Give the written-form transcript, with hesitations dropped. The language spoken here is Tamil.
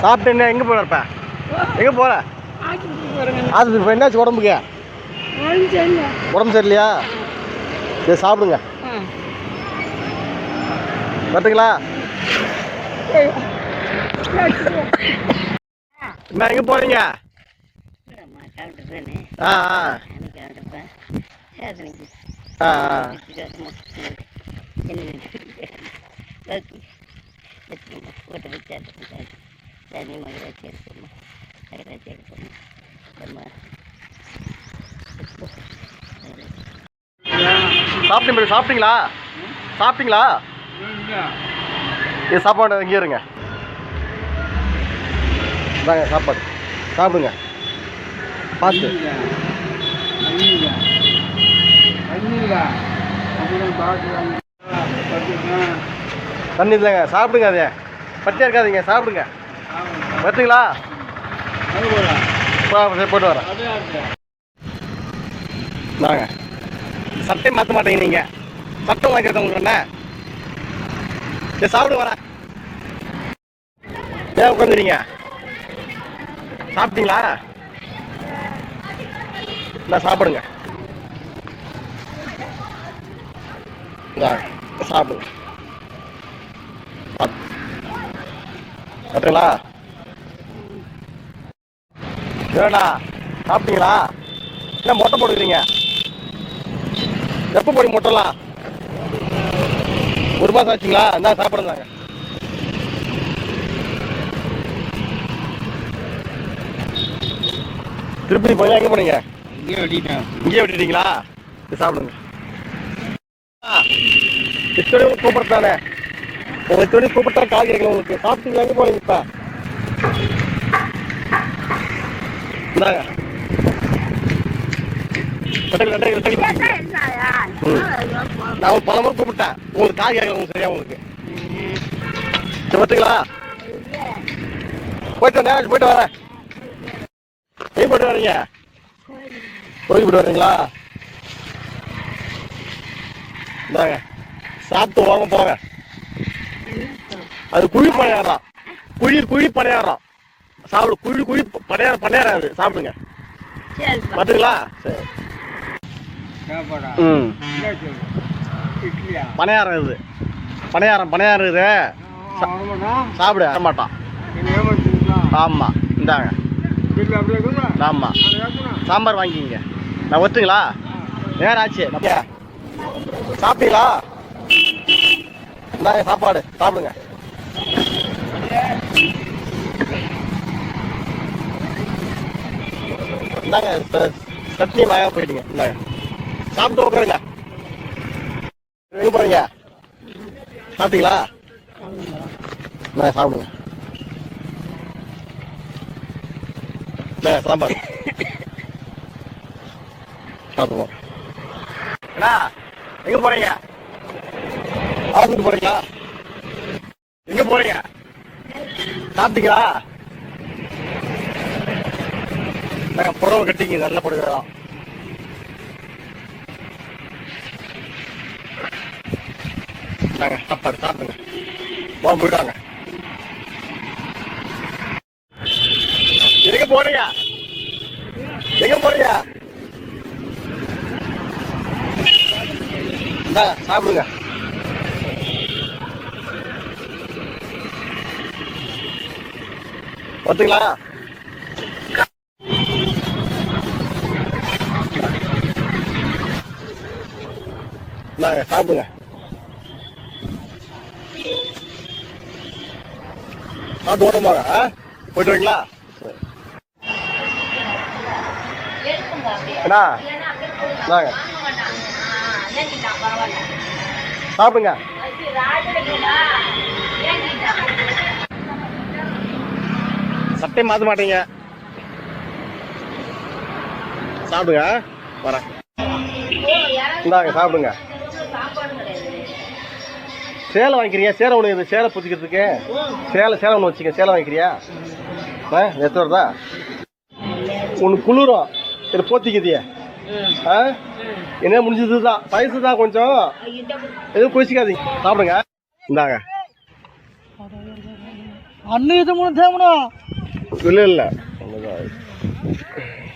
சாப்பிட்டு என்ன எங்கே போகிறப்ப எங்கே போகிற? ஆஸ்பத்திரி என்னாச்சு உடம்புக்கு? உடம்பு சரியில்லையா? சரி சாப்பிடுங்க. பார்த்துங்களா? என்ன எங்கே போகிறீங்க? ஆ ஆ ஆ சாப்பிட்டீங்களா? சாப்பிட்டீங்களா? இது சாப்பாடு இங்கே இருங்க. இதாங்க சாப்பாடு சாப்பிடுங்க. பார்த்து தண்ணி இல்லைங்க, சாப்பிடுங்க. அதே பட்டியாக இருக்காதீங்க, சாப்பிடுங்க. பார்த்துங்களா? போட்டு வரேன். நாங்க சட்டை மாற்ற மாட்டேங்க. நீங்கள் சட்டை வாங்கிறத உங்களுக்கு என்ன? சரி சாப்பிடு வரேன். ஏன் உட்காந்துறீங்க? சாப்பிட்டீங்களா? நான் சாப்பிடுங்க. சாப்பிடுங்க. சாப்பிட்டீங்களா? ஏடா சாப்பிட்டீங்களா? என்ன மொட்டை போட்டுக்கிறீங்க? எப்போ போடுங்க மொட்டைலாம்? ஒரு மாதம் ஆச்சுங்களா? என்ன சாப்பிடுறாங்க? திருப்பதி போய் எங்கே போனீங்க? இங்கே விட்டுட்டீங்களா? சாப்பிடுங்க. இத்தனையும் கூப்பிடுத்தானே உங்களுக்கு இத்தனையும் கூப்பிட்டா கால் கேட்கல உங்களுக்கு. சாப்பிட்டீங்களா? எங்கே போனீங்க இப்போ? இந்தாங்க நான் ஒரு பல முறை கூப்பிட்டேன், உங்களுக்கு கால் கேட்கல உங்களுக்கு. சரியா உங்களுக்கு பார்த்துங்களா? போயிட்டு வரேன். எங்கே போயிட்டு வரீங்க? கோயிலுக்கு போயிட்டு வரீங்களா? இந்தாங்க சாப்பிட்டு வாங்க போங்க. அது குழி பணியாரம், குழி பணியாரம். சாப்பிடு. குழி பணியாரம் அது சாப்பிடுங்க. பார்த்துங்களா? சரி. பணியாரம் இது, பணியாரம் இது சாப்பிடு. மாட்டான். ஆமாம் இந்தாங்க. ஆமாம் சாம்பார் வாங்கிக்கிங்க. நான் ஒத்துங்களா? நேரம் ஆச்சு. சாப்பிட்டீங்களா? இந்தாங்க சாப்பாடு சாப்பிடுங்க. இந்தாங்க சட்னி வாங்க போயிட்டீங்க. இந்தாங்க சாப்பிட்டு உட்காருங்க. எங்கே போறீங்க? சாப்பிட்டீங்களா? சாப்பிடுங்க. சாம்பார் சாப்பிடுவோம். அண்ணா எங்கே போறீங்க? ஆஸ்பத்திரி போறீங்களா? எங்கே போறீங்க? சாப்பிட்டீங்களா? நாங்கள் புடவை கட்டிங்க, நல்லா போடுகிறோம். நாங்கள் சாப்பாடு சாப்பிடுங்க. போயிட்டாங்க. எங்கே போறீங்க? எங்கே போறீங்க? சாப்பிடுங்க. பார்த்துங்களா? சாப்பிடுங்க. ஓட்டமாக போயிட்டு வரீங்களா? என்ன சாப்பிடுங்க. சட்டை மாற்ற மாட்டீங்க. சாப்பிடுங்க. வரேன். இந்தாங்க சாப்பிடுங்க. சேலை வாங்கிக்கிறியா? சேலை ஒன்று இது, சேலை பூச்சிக்கிறதுக்கு சேலை ஒன்று வச்சுக்க. சேலை வாங்கிக்கிறியா? எத்தனை வருதா? ஒன்று குளிரும், இது போத்திக்குதிய. என்ன முடிஞ்சது தான், வயசு தான் கொஞ்சம், எதுவும் குளிச்சிக்காதீங்க. சாப்பிடுங்க. இந்தாங்க அன்னைக்கு இது மூணு தேவனா இல்லை இல்லை ஒன்றுதான்